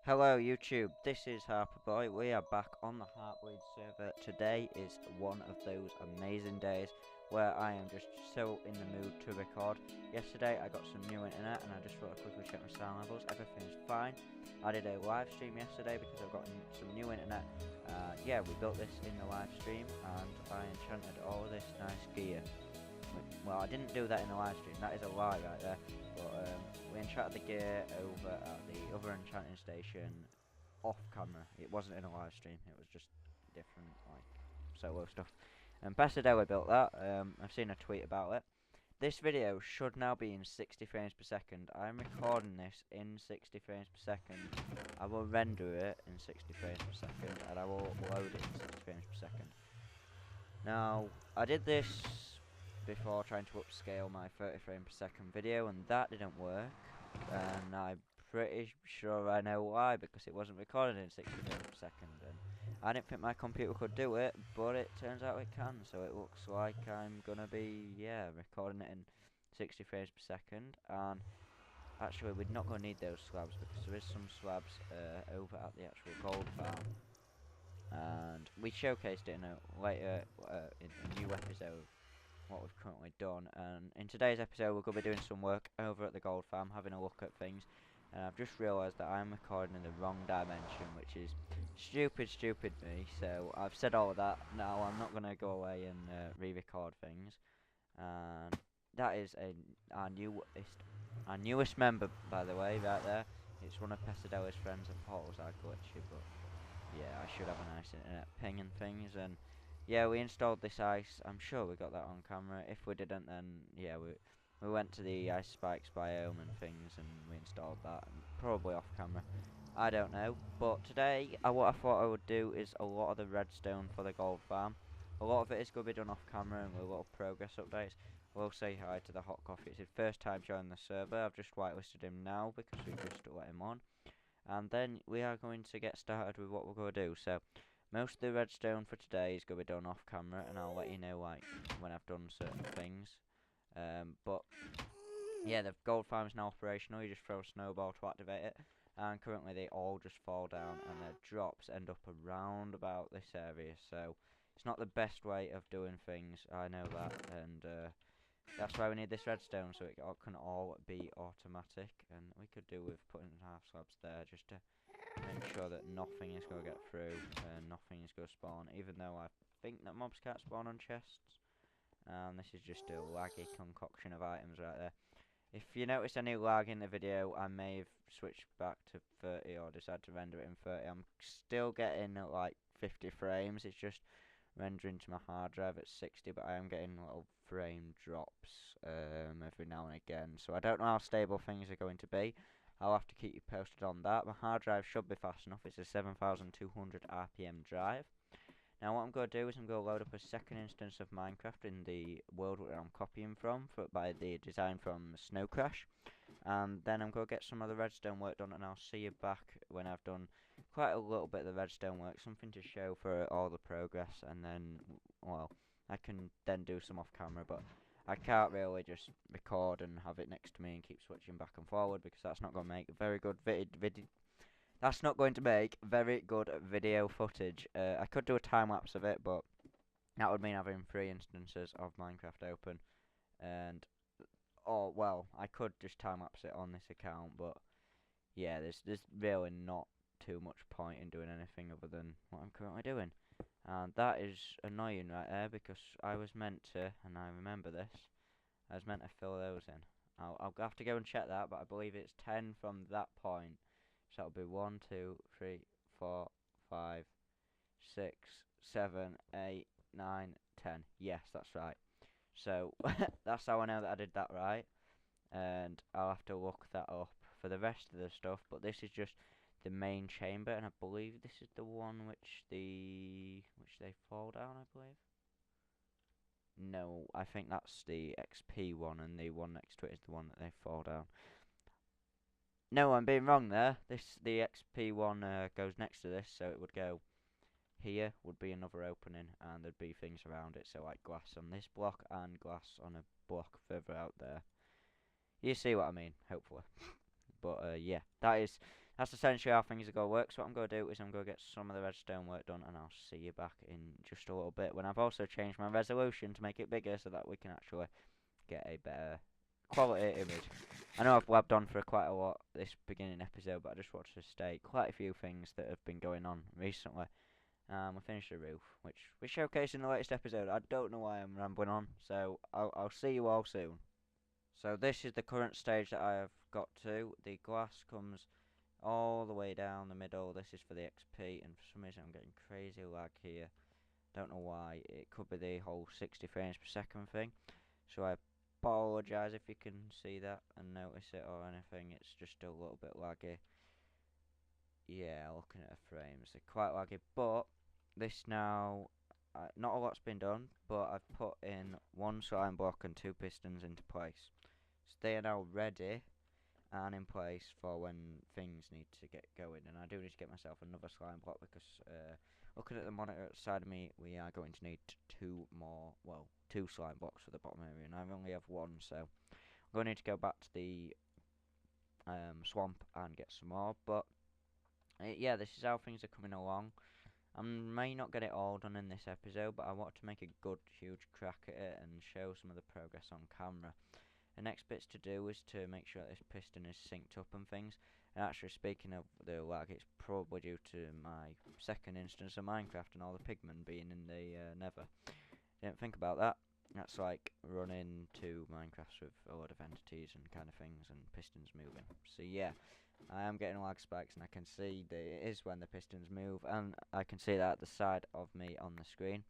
Hello YouTube, this is HeartBleed. We are back on the HeartBleed server. Today is one of those amazing days where I am just so in the mood to record. Yesterday I got some new internet and I just thought I'd quickly check my sound levels. Everything's fine. I did a live stream yesterday because I've got some new internet. Yeah, we built this in the live stream and I enchanted all of this nice gear. Well, I didn't do that in the live stream, that is a lie right there. But we enchanted the gear over at the other enchanting station off camera. It wasn't in a live stream, it was just different, like, solo stuff. And Pasadella built that. I've seen a tweet about it. This video should now be in 60 frames per second. I'm recording this in 60 frames per second. I will render it in 60 frames per second, and I will load it in 60 frames per second. Now, I did this before trying to upscale my 30 frame per second video, and that didn't work. And I'm pretty sure I know why, because it wasn't recorded in 60 frames per second. And I didn't think my computer could do it, but it turns out it can. So it looks like I'm gonna be, yeah, recording it in 60 frames per second. And actually, we're not gonna need those slabs because there is some slabs over at the actual gold farm. And we showcased it in a later in a new episode what we've currently done, and in today's episode we're going to be doing some work over at the gold farm, having a look at things. And I've just realised that I'm recording in the wrong dimension, which is stupid me. So I've said all of that. Now I'm not going to go away and re-record things. And that is our newest member, by the way, right there. It's one of Pesadella's friends, and portals are glitchy, but yeah, I should have a nice internet ping and things. And yeah, we installed this ice. I'm sure we got that on camera. If we didn't, then yeah, we went to the ice spikes biome and things, and we installed that, and probably off camera. I don't know. But today, what I thought I would do is a lot of the redstone for the gold farm. A lot of it is going to be done off camera and with a lot of progress updates. We'll say hi to the hot coffee. It's his first time joining the server. I've just whitelisted him now because we just let him on. And then we are going to get started with what we're going to do. So most of the redstone for today is going to be done off camera, and I'll let you know like when I've done certain things. But yeah, the gold farm is now operational. You just throw a snowball to activate it, and currently they all just fall down, and their drops end up around about this area. So it's not the best way of doing things, I know that, and that's why we need this redstone, so it can all be automatic. And we could do with putting half slabs there just to make sure that nothing is going to get through and nothing is going to spawn, even though I think that mobs can't spawn on chests. And this is just a laggy concoction of items right there. If you notice any lag in the video, I may have switched back to 30 or decided to render it in 30. I'm still getting like 50 frames. It's just rendering to my hard drive at 60, but I am getting little frame drops every now and again. So I don't know how stable things are going to be. I'll have to keep you posted on that. My hard drive should be fast enough. It's a 7200 RPM drive. Now what I'm going to do is I'm going to load up a second instance of Minecraft in the world where I'm copying from, by the design from Snow Crash. And then I'm going to get some of the redstone work done, and I'll see you back when I've done quite a little bit of the redstone work, something to show for all the progress. And then, well, I can then do some off camera, but I can't really just record and have it next to me and keep switching back and forward, because that's not going to make very good that's not going to make very good video footage. I could do a time lapse of it, but that would mean having 3 instances of Minecraft open. And well, I could just time lapse it on this account, but yeah, there's really not too much point in doing anything other than what I'm currently doing. And that is annoying right there, because I was meant to, and I remember this, I was meant to fill those in. I'll have to go and check that, but I believe it's 10 from that point. So that'll be 1, 2, 3, 4, 5, 6, 7, 8, 9, 10. Yes, that's right. So that's how I know that I did that right. And I'll have to look that up for the rest of the stuff. But this is just the main chamber, and I believe this is the one which they fall down, I believe. No, I think that's the XP one, and the one next to it is the one that they fall down. No, I'm being wrong there. The XP one goes next to this, so it would go here, would be another opening, and there'd be things around it, so like glass on this block and glass on a block further out there. You see what I mean, hopefully. But yeah, that's that's essentially how things are going to work. So what I'm going to do is I'm going to get some of the redstone work done, and I'll see you back in just a little bit when I've also changed my resolution to make it bigger so that we can actually get a better quality image. I know I've blabbed on for quite a lot this beginning episode, but I just wanted to state quite a few things that have been going on recently. We finished the roof, which we showcased in the latest episode. I don't know why I'm rambling on, so I'll see you all soon. So this is the current stage that I have got to. The glass comes all the way down the middle. This is for the XP, and for some reason I'm getting crazy lag here. Don't know why. It could be the whole 60 frames per second thing. So I apologise if you can see that and notice it or anything. It's just a little bit laggy. Yeah, looking at the frames, they're quite laggy, but this now, not a lot's been done, but I've put in one slime block and two pistons into place. So they are now ready and in place for when things need to get going. And I do need to get myself another slime block because looking at the monitor at the side of me, we are going to need two slime blocks for the bottom area, and I only have one, so I'm going to need to go back to the swamp and get some more. But yeah, this is how things are coming along. I may not get it all done in this episode, but I want to make a good, huge crack at it and show some of the progress on camera. The next bits to do is to make sure that this piston is synced up and things. And actually, speaking of the lag, it's probably due to my second instance of Minecraft and all the pigmen being in the nether. Didn't think about that. That's like running to Minecraft with a lot of entities and kind of things and pistons moving. So yeah, I am getting lag spikes, and I can see that it is when the pistons move, and I can see that at the side of me on the screen.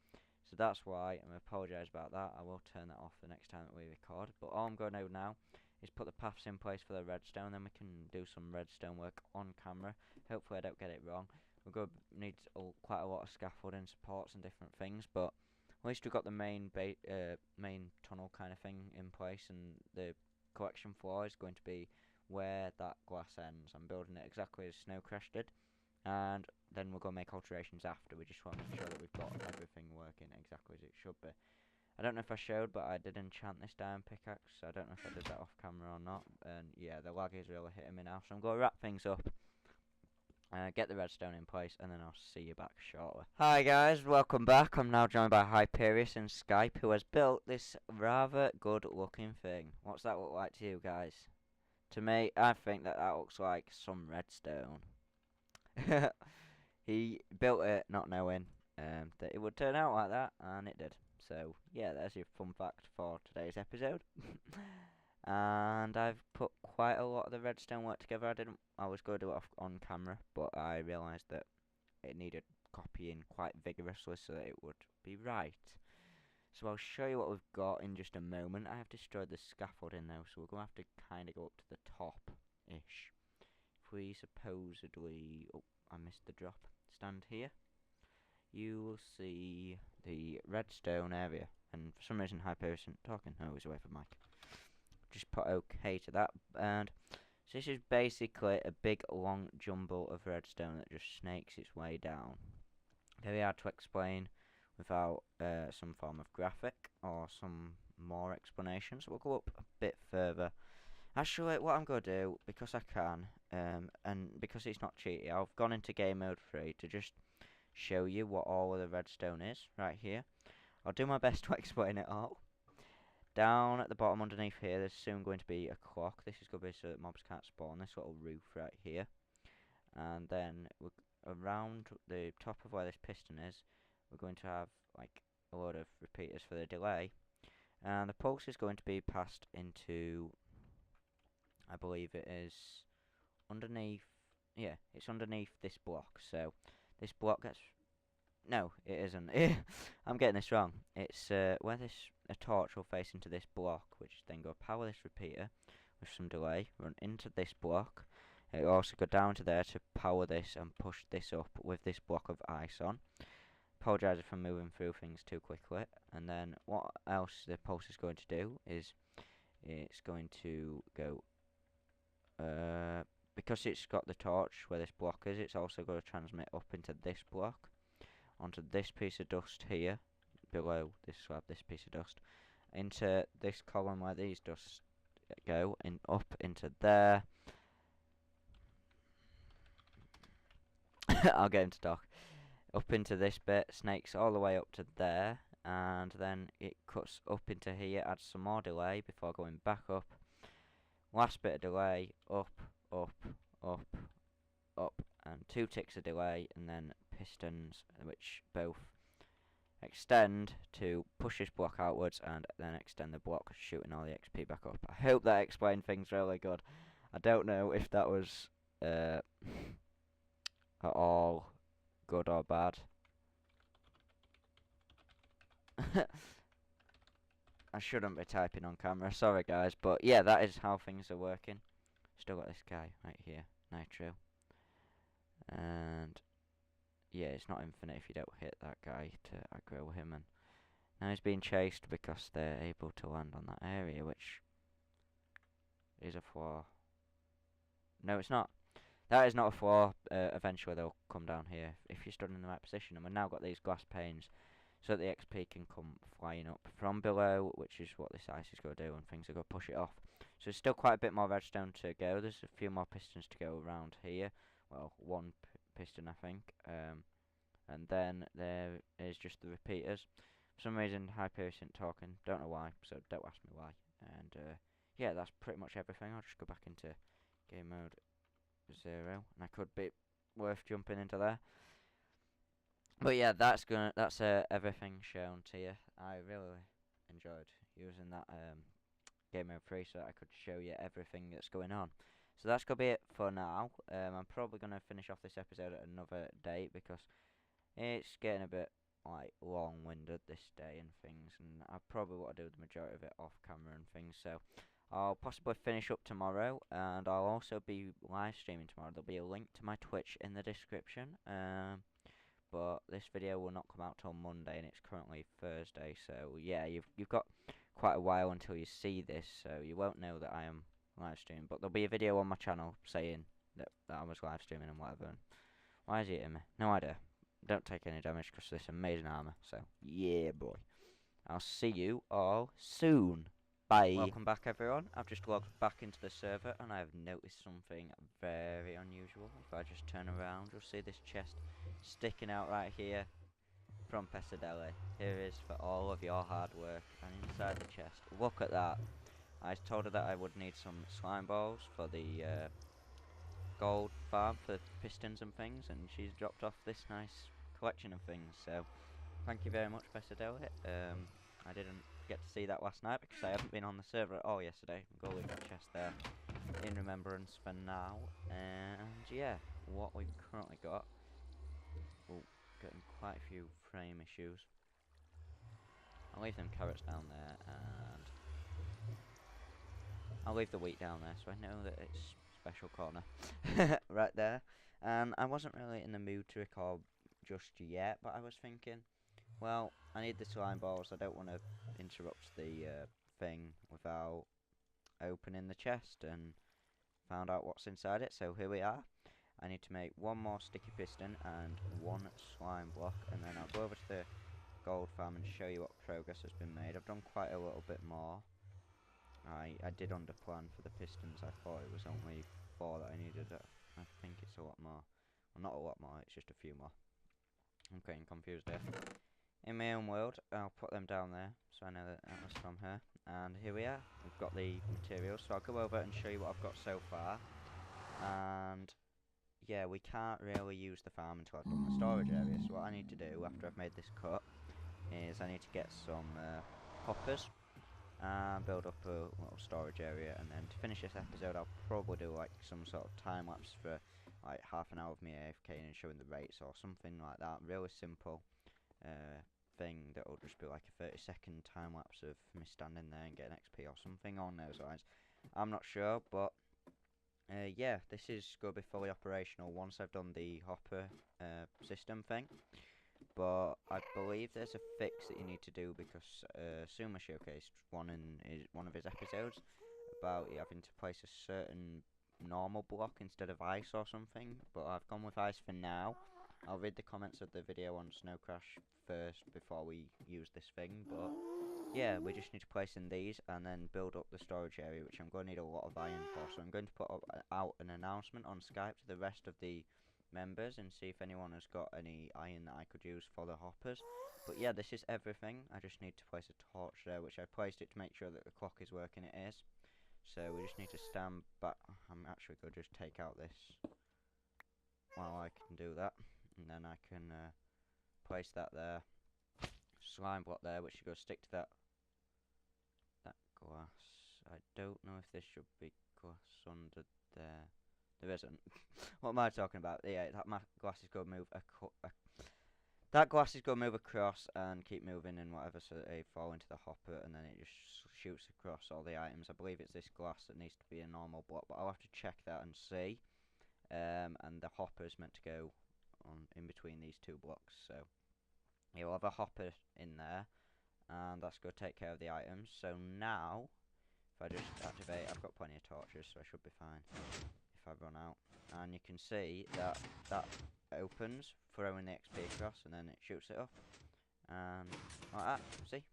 So that's why I apologise about that. I will turn that off the next time that we record. But all I'm going to do now is put the paths in place for the redstone, then we can do some redstone work on camera. Hopefully I don't get it wrong. We're going to need quite a lot of scaffolding supports and different things, but at least we've got the main tunnel kind of thing in place, and the collection floor is going to be where that glass ends. I'm building it exactly as Snow Crash did, and then we're going to make alterations after. We just want to make sure that we've got everything working exactly as it should be. I don't know if I showed, but I did enchant this diamond pickaxe. I don't know if I did that off camera or not, and yeah, the lag is really hitting me now, so I'm going to wrap things up. Get the redstone in place, and then I'll see you back shortly. Hi guys, welcome back. I'm now joined by Hyperius and Skype, who has built this rather good looking thing. What's that look like to you guys? To me, I think that looks like some redstone. He built it not knowing that it would turn out like that, and it did. So yeah, there's your fun fact for today's episode. And I've put quite a lot of the redstone work together. I was going to do it on camera, but I realised that it needed copying quite vigorously so that it would be right. So I'll show you what we've got in just a moment. I have destroyed the scaffolding now, so we're going to have to kind of go up to the top-ish. If we supposedly... Oh, I missed the drop. Stand here. You will see the redstone area. And for some reason, Hyperius isn't talking. Oh, he's away from mic. Just put OK to that. And so this is basically a big, long jumble of redstone that just snakes its way down. Very hard to explain without some form of graphic or some more explanation, so we'll go up a bit further. Actually, what I'm going to do, because I can, and because it's not cheaty, I've gone into game mode 3 to just show you what all of the redstone is, right here. I'll do my best to explain it all. Down at the bottom underneath here, there's soon going to be a clock. This is going to be so that mobs can't spawn. This little roof right here. And then around the top of where this piston is, we're going to have like a load of repeaters for the delay, and the pulse is going to be passed into, I believe it is underneath, yeah, it's underneath this block. So this block gets, no, it isn't. I'm getting this wrong. It's where a torch will face into this block, which then go power this repeater with some delay, run into this block. It will also go down to there to power this and push this up with this block of ice on. Apologise if I'm moving through things too quickly. And then what else the pulse is going to do is it's going to go, because it's got the torch where this block is, it's also going to transmit up into this block, onto this piece of dust here, below this slab, this piece of dust, into this column where these dusts go, and up into there. I'll get him to talk. Up into this bit, snakes all the way up to there, and then it cuts up into here, adds some more delay before going back up. Last bit of delay, up, up, up, up, and 2 ticks of delay, and then pistons, which both extend to push this block outwards, and then extend the block, shooting all the XP back up. I hope that explained things really good. I don't know if that was at all good or bad. I shouldn't be typing on camera, sorry guys, but yeah, that is how things are working. Still got this guy right here, Nitro. And yeah, it's not infinite if you don't hit that guy to aggro him, and now he's being chased because they're able to land on that area, which is a flaw. No, it's not. That is not a flaw. Eventually they'll come down here if you stood in the right position, and we've now got these glass panes so that the XP can come flying up from below, which is what this ice is going to do, and things are going to push it off. So there's still quite a bit more redstone to go. There's a few more pistons to go around here. Well, one piston, I think. And then there is just the repeaters. For some reason, Hyperion isn't talking. Don't know why, so don't ask me why. And yeah, that's pretty much everything. I'll just go back into game mode 0, and I could be worth jumping into there. But yeah, that's everything shown to you. I really enjoyed using that game mode 3 so that I could show you everything that's going on. So that's gonna be it for now. I'm probably gonna finish off this episode at another date because it's getting a bit like long-winded this day and things, and I probably want to do the majority of it off camera and things. So I'll possibly finish up tomorrow, and I'll also be live streaming tomorrow. There'll be a link to my Twitch in the description. But this video will not come out till Monday, and it's currently Thursday. So yeah, you've got quite a while until you see this, so you won't know that I am live streaming. But there'll be a video on my channel saying that I was live streaming and whatever. And why is he hitting me? No idea. Don't take any damage because of this amazing armor. So yeah, boy. I'll see you all soon. Bye. Welcome back, everyone. I've just logged back into the server, and I've noticed something very unusual. If I just turn around, you'll see this chest sticking out right here from Pesadeli. Here it is for all of your hard work, and inside the chest, look at that. I told her that I would need some slime balls for the gold farm for pistons and things, and she's dropped off this nice collection of things. So thank you very much, Pesadeli. I didn't get to see that last night because I haven't been on the server at all yesterday. I'm going to leave that chest there in remembrance for now. And yeah, what we've currently got, oh, getting quite a few frame issues. I'll leave them carrots down there, and I'll leave the wheat down there so I know that it's special corner right there. And I wasn't really in the mood to record just yet, but I was thinking, well, I need the slime balls. I don't want to interrupt the thing without opening the chest, and found out what's inside it. So here we are. I need to make one more sticky piston and one slime block, and then I'll go over to the gold farm and show you what progress has been made. I've done quite a little bit more. I did underplan for the pistons. I thought it was only 4 that I needed. I think it's a lot more. Well, not a lot more, it's just a few more. I'm getting confused there. In my own world, I'll put them down there so I know that that was from her. And here we are. We've got the materials, so I'll go over and show you what I've got so far. And yeah, we can't really use the farm until I've done the storage area. So what I need to do after I've made this cut is I need to get some hoppers and build up a little storage area. And then to finish this episode, I'll probably do like some sort of time lapse for like half an hour of me AFK and showing the rates or something like that. Really simple thing that will just be like a 30-second time lapse of me standing there and getting XP or something on those lines. I'm not sure, but yeah, this is going to be fully operational once I've done the hopper system thing. But I believe there's a fix that you need to do because Suma showcased one in one of his episodes about you having to place a certain normal block instead of ice or something. But I've gone with ice for now. I'll read the comments of the video on Snow Crash first before we use this thing, but yeah, we just need to place in these and then build up the storage area, which I'm going to need a lot of iron for. So I'm going to put out an announcement on Skype to the rest of the members and see if anyone has got any iron that I could use for the hoppers. But yeah, this is everything. I just need to place a torch there, which I placed it to make sure that the clock is working. It is. So we just need to stand back. I'm actually going to just take out this while I can do that, and then I can place that there. Slime block there, which should go stick to that glass. I don't know if this should be glass under there. There isn't. What am I talking about? Yeah, that glass is going to move that glass is going to move across and keep moving and whatever, so that they fall into the hopper, and then it just shoots across all the items. I believe it's this glass that needs to be a normal block, but I'll have to check that and see. And the hopper is meant to go on in between these two blocks, so you'll have a hopper in there, and that's going to take care of the items. So now, if I just activate, I've got plenty of torches, so I should be fine if I run out. And you can see that that opens, throwing the XP across, and then it shoots it up. And like that, see?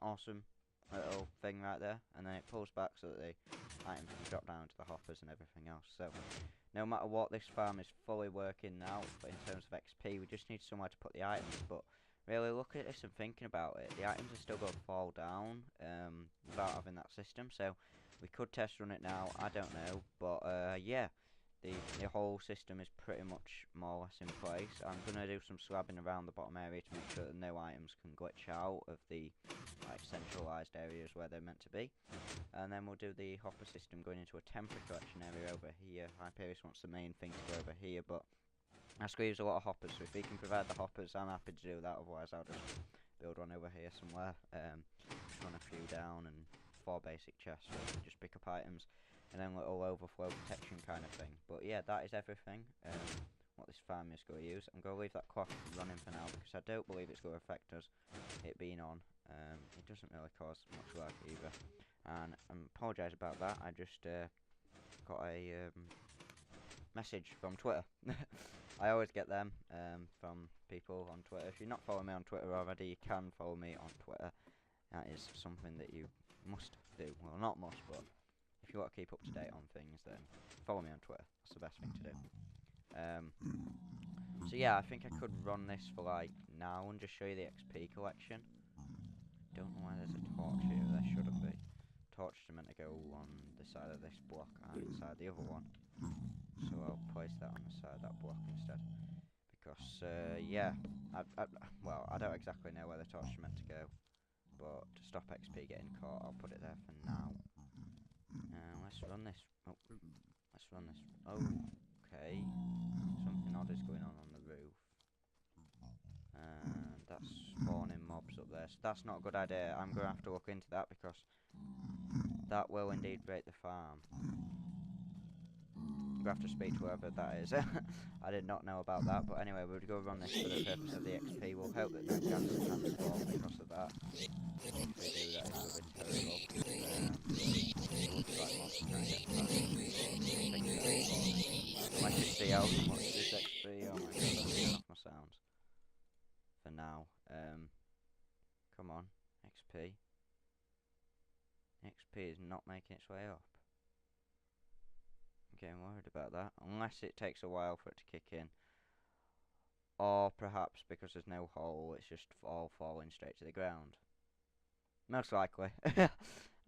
Awesome little thing right there. And then it pulls back so that the items can drop down to the hoppers and everything else. So, no matter what, this farm is fully working now. But in terms of XP, we just need somewhere to put the items. But really, look at this and thinking about it. The items are still going to fall down without having that system. So, we could test run it now. I don't know. But, yeah. The whole system is pretty much more or less in place. I'm going to do some slabbing around the bottom area to make sure that no items can glitch out of the centralised areas where they're meant to be. And then we'll do the hopper system going into a temporary collection area over here. Hyperius wants the main thing to go over here, but I squeeze a lot of hoppers, so if he can provide the hoppers, I'm happy to do that. Otherwise, I'll just build one over here somewhere. Run a few down and 4 basic chests where you can just pick up items. And then little overflow protection kind of thing. But yeah, that is everything. What this farm is going to use. I'm going to leave that clock running for now because I don't believe it's going to affect us, it being on. It doesn't really cause much lag either. And I apologise about that. I just got a message from Twitter. I always get them from people on Twitter. If you're not following me on Twitter already, you can follow me on Twitter. That is something that you must do. Well, not must, but if you want to keep up to date on things, then follow me on Twitter. That's the best thing to do. So yeah, I think I could run this for like now and just show you the XP collection. Don't know why there's a torch here. There shouldn't be. Torches are meant to go on the side of this block and inside the other one. So I'll place that on the side of that block instead. Because yeah, well, I don't exactly know where the torch is meant to go, but to stop XP getting caught, I'll put it there for now. Let's run this. Oh, let's run this. Oh, okay. Something odd is going on the roof. And that's spawning mobs up there. So that's not a good idea. I'm going to have to look into that because that will indeed break the farm. I'm going to have to speak to whoever that is. I did not know about that. But anyway, we'll go run this for the purpose of the XP. We'll hope that no gas can spawn because of that. If we do, that is going to be terrible. Looks like monsters trying to get past. I can see how much this XP. Oh my god, I'm turning off my sounds for now. Come on, XP. XP is not making its way up. I'm getting worried about that. Unless it takes a while for it to kick in. Or perhaps because there's no hole, it's just all falling straight to the ground. Most likely.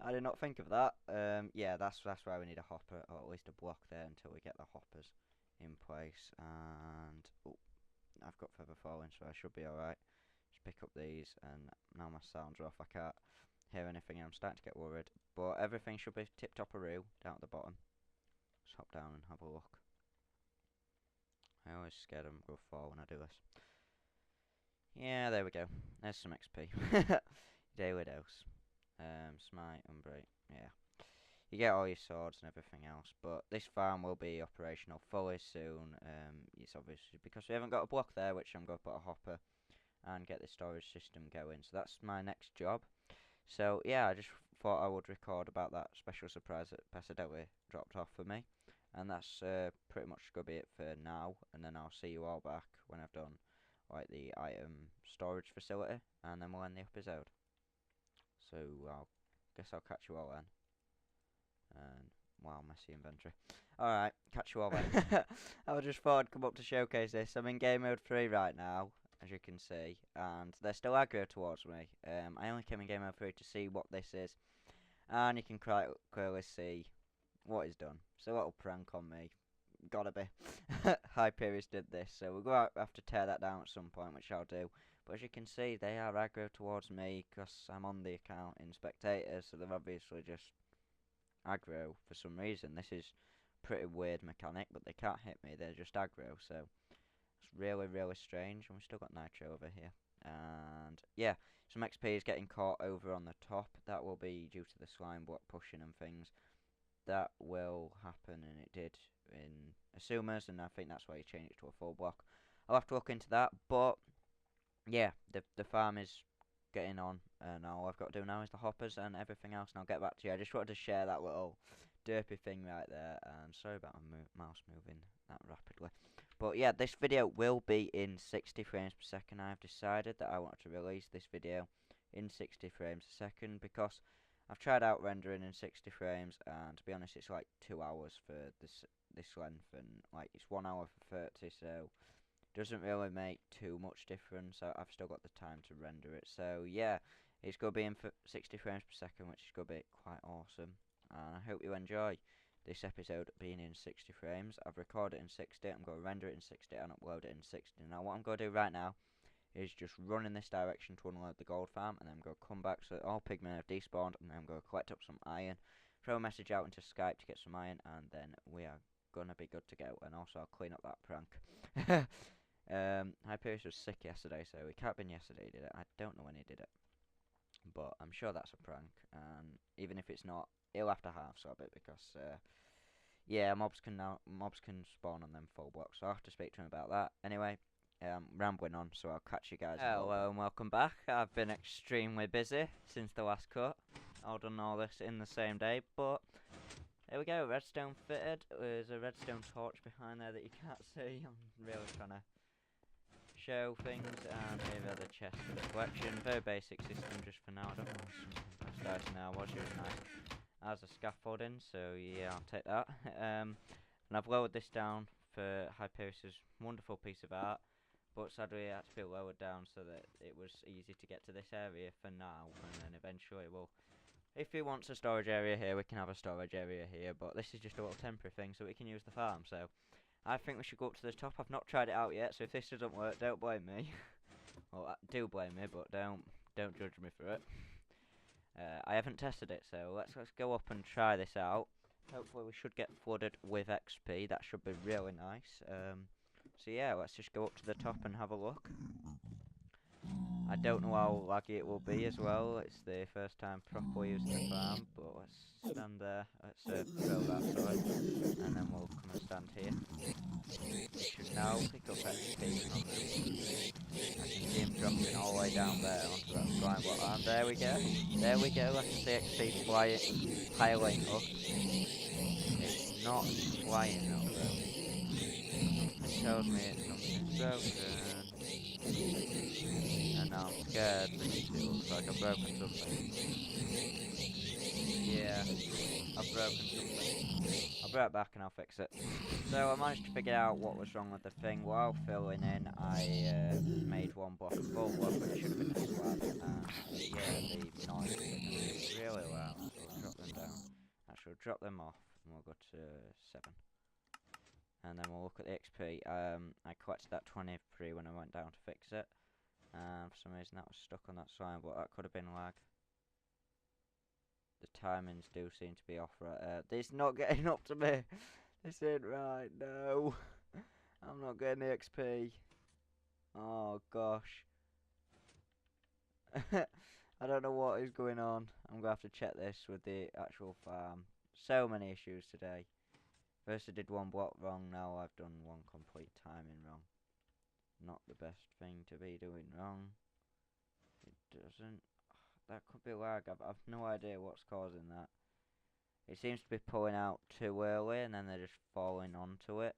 I did not think of that. Yeah, that's why we need a hopper, or at least a block there until we get the hoppers in place. And oh, I've got feather falling, so I should be alright. Just pick up these, and now my sounds are off. I can't hear anything, and I'm starting to get worried. But everything should be tip-top-a-roo down at the bottom. Just hop down and have a look. I always scared I'm going to fall when I do this. Yeah, there we go. There's some XP. Daily dose. Smite, unbreak. Yeah. You get all your swords and everything else. But this farm will be operational fully soon. It's obviously because we haven't got a block there, which I'm going to put a hopper and get the storage system going. So that's my next job. So yeah, I just thought I would record about that special surprise that Pesadeli dropped off for me. And that's pretty much going to be it for now. And then I'll see you all back when I've done like the item storage facility, and then we'll end the episode. So I guess I'll catch you all then. And wow, messy inventory. Alright, catch you all then. I just thought I'd come up to showcase this. I'm in game mode 3 right now, as you can see, and they're still aggro towards me. I only came in game mode 3 to see what this is, and you can quite clearly see what he's done. It's a little prank on me. Gotta be. Hyperius did this, so we're going to have to tear that down at some point, which I'll do. But as you can see, they are aggro towards me, because I'm on the account in spectators, so they're obviously just aggro for some reason. This is pretty weird mechanic, but they can't hit me, they're just aggro, so it's really, really strange. And we've still got Nitro over here. And yeah, some XP is getting caught over on the top. That will be due to the slime block pushing and things. That will happen, and it did in Asumas, and I think that's why he changed it to a full block. I'll have to look into that, but yeah, the farm is getting on, and all I've got to do now is the hoppers and everything else, and I'll get back to you. I just wanted to share that little derpy thing right there, and sorry about my mouse moving that rapidly. But yeah, this video will be in 60 frames per second. I've decided that I want to release this video in 60 frames a second because I've tried out rendering in 60 frames, and to be honest, it's like 2 hours for this length, and like it's 1 hour for 30, so doesn't really make too much difference. I've still got the time to render it, so yeah, it's going to be in 60 frames per second, which is going to be quite awesome, and I hope you enjoy this episode being in 60 frames. I've recorded it in 60, I'm going to render it in 60 and upload it in 60. Now what I'm going to do right now is just run in this direction to unload the gold farm, and then I'm going to come back so that all pigmen have despawned, and then I'm going to collect up some iron, throw a message out into Skype to get some iron, and then we are going to be good to go. And also I'll clean up that prank. Hyperius was sick yesterday, so he can't have been yesterday he did it. I don't know when he did it, but I'm sure that's a prank, and even if it's not, he'll have to half swap it because yeah, mobs can spawn on them full blocks, so I'll have to speak to him about that. Anyway, rambling on, so I'll catch you guys. Hello and welcome back. I've been extremely busy since the last cut. I've done all this in the same day, but there we go, redstone fitted. There's a redstone torch behind there that you can't see. I'm really trying to show things, and here are the chests for the collection. Very basic system just for now. I don't know what some compressed ice now was. It was nice. As a scaffolding, so yeah, I'll take that. And I've lowered this down for Hyperius's wonderful piece of art, but sadly it had to be lowered down so that it was easy to get to this area for now, and then eventually we'll, if he wants a storage area here, we can have a storage area here, but this is just a little temporary thing so we can use the farm. So I think we should go up to the top. I've not tried it out yet, so if this doesn't work, don't blame me. Well, do blame me, but don't judge me for it. I haven't tested it, so let's go up and try this out. Hopefully we should get flooded with XP. That should be really nice. So yeah, let's just go up to the top and have a look. I don't know how laggy it will be as well. It's the first time properly using the farm, but let's stand there. Let's throw that, sorry, and then we'll come and stand here. We should now pick up XP from this. I can see him dropping all the way down there onto that slime block, and there we go. There we go. I can see XP flying, piling up. It's not flying up though. Something tells me something's broken. And now I'm scared because it looks like I've broken something. Yeah, I've broken something. I'll be right back and I'll fix it. So I managed to figure out what was wrong with the thing. While filling in, I made one block a full block, but it should have been a slab. And yeah, the noise is really loud, so we'll drop them down. Actually, we'll drop them off, and we'll go to 7. And then we'll look at the XP. I collected that 23 when I went down to fix it. And for some reason that was stuck on that slime, but that could have been lag. The timings do seem to be off right. This not getting up to me. This ain't right, no. I'm not getting the XP. Oh gosh. I don't know what is going on. I'm gonna have to check this with the actual farm. So many issues today. First I did one block wrong, now I've done one complete timing wrong. Not the best thing to be doing wrong. It doesn't. That could be lag. I've no idea what's causing that. It seems to be pulling out too early and then they're just falling onto it.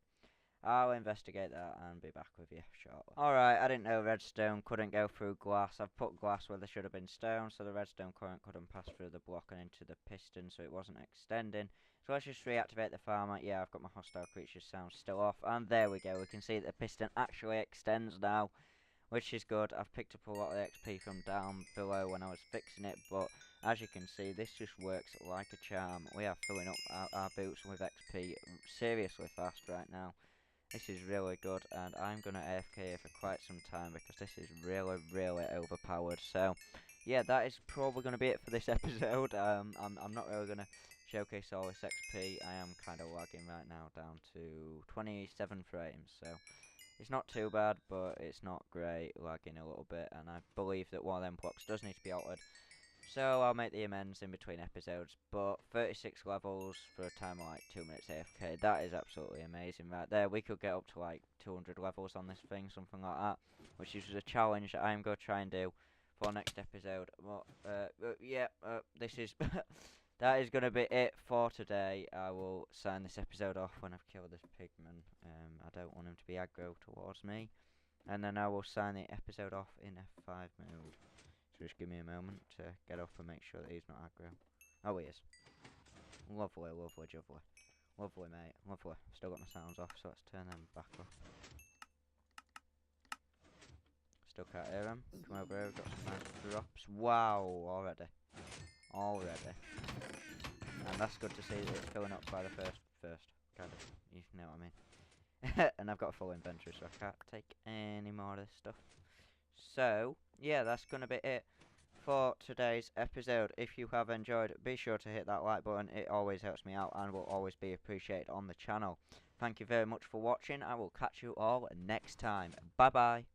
I'll investigate that and be back with you shortly. Alright, I didn't know redstone couldn't go through glass. I've put glass where there should have been stone, so the redstone current couldn't pass through the block and into the piston, so it wasn't extending. So let's just reactivate the farmer. Yeah, I've got my hostile creatures sound still off, and there we go. We can see that the piston actually extends now, which is good. I've picked up a lot of XP from down below when I was fixing it, but as you can see, this just works like a charm. We are filling up our boots with XP seriously fast right now. This is really good, and I'm going to AFK here for quite some time because this is really, really overpowered. So, yeah, that is probably going to be it for this episode. I'm not really going to showcase all this XP. I am kind of lagging right now down to 27 frames, so it's not too bad, but it's not great, lagging a little bit, and I believe that one of them blocks does need to be altered. So I'll make the amends in between episodes, but 36 levels for a time of like 2 minutes AFK, that is absolutely amazing right there. We could get up to like 200 levels on this thing, something like that, which is a challenge that I'm going to try and do for next episode. This is... that is going to be it for today. I will sign this episode off when I've killed this pigman. I don't want him to be aggro towards me. And then I will sign the episode off in F5 mode. So just give me a moment to get up and make sure that he's not aggro. Oh, he is. Lovely, lovely, lovely. Lovely, mate. Lovely. Still got my sounds off, so let's turn them back off. Still can't hear him. Come over here, we've got some nice drops. Wow, already. Already. And that's good to see that it's filling up by the first kind of, you know what I mean. And I've got a full inventory, so I can't take any more of this stuff. So, yeah, that's going to be it for today's episode. If you have enjoyed, be sure to hit that like button. It always helps me out and will always be appreciated on the channel. Thank you very much for watching. I will catch you all next time. Bye-bye.